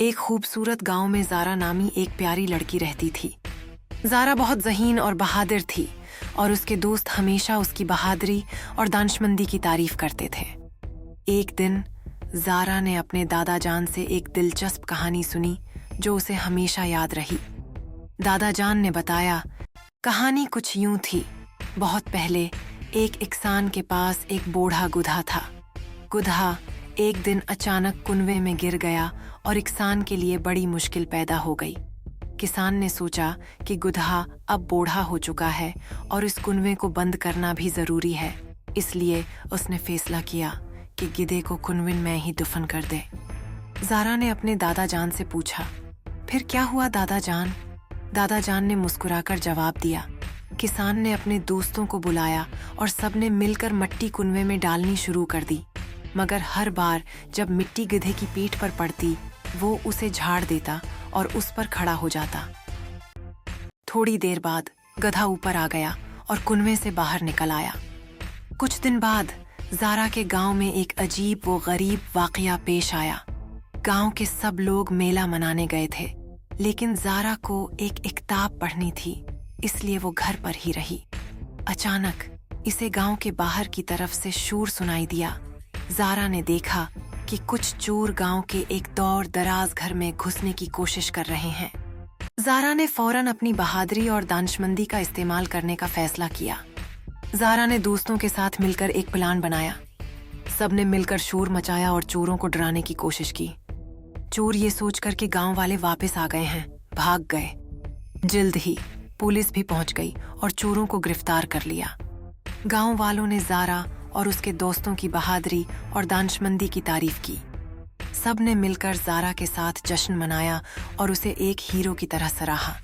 एक खूबसूरत गांव में ज़ारा नामी एक प्यारी लड़की रहती थी। ज़ारा बहुत ज़हीन और बहादुर थी और उसके दोस्त हमेशा उसकी बहादुरी और दानिशमंदी की तारीफ करते थे। एक दिन ज़ारा ने अपने दादा जान से एक दिलचस्प कहानी सुनी जो उसे हमेशा याद रही। दादा जान ने बताया, कहानी कुछ यूं थी। बहुत पहले एक इंसान के पास एक बूढ़ा गुधा था। गुधा एक दिन अचानक कुनवे में गिर गया और इंसान के लिए बड़ी मुश्किल पैदा हो गई। किसान ने सोचा कि गुधा अब बूढ़ा हो चुका है और इस कुनवे को बंद करना भी जरूरी है, इसलिए उसने फैसला किया कि गिधे को कुनवे में ही दफन कर दे। ज़ारा ने अपने दादा जान से पूछा, फिर क्या हुआ दादा जान? दादा जान ने मुस्कुराकर जवाब दिया, किसान ने अपने दोस्तों को बुलाया और सबने मिलकर मिट्टी कुनवे में डालनी शुरू कर दी, मगर हर बार जब मिट्टी गिधे की पीठ पर पड़ती वो उसे झाड़ देता और उस पर खड़ा हो जाता। थोड़ी देर बाद गधा ऊपर आ गया और कुनवे से बाहर निकल आया। कुछ दिन बाद ज़ारा के गांव में एक अजीब व गरीब वाकया पेश आया। गांव के सब लोग मेला मनाने गए थे, लेकिन ज़ारा को एक किताब पढ़नी थी, इसलिए वो घर पर ही रही। अचानक इसे गांव के बाहर की तरफ से शोर सुनाई दिया। ज़ारा ने देखा कि कुछ चोर गांव के एक दूर दराज घर में घुसने की कोशिश कर रहे हैं। ज़ारा ने फौरन अपनी बहादुरी और दानिशमंदी का इस्तेमाल करने का फैसला किया। ज़ारा ने दोस्तों के साथ मिलकर एक प्लान बनाया। सबने मिलकर शोर मचाया और चोरों को डराने की कोशिश की। चोर ये सोचकर कि गांव वाले वापस आ गए हैं, भाग गए। जल्द ही पुलिस भी पहुंच गई और चोरों को गिरफ्तार कर लिया। गांव वालों ने ज़ारा और उसके दोस्तों की बहादुरी और दानिशमंदी की तारीफ की। सब ने मिलकर ज़ारा के साथ जश्न मनाया और उसे एक हीरो की तरह सराहा।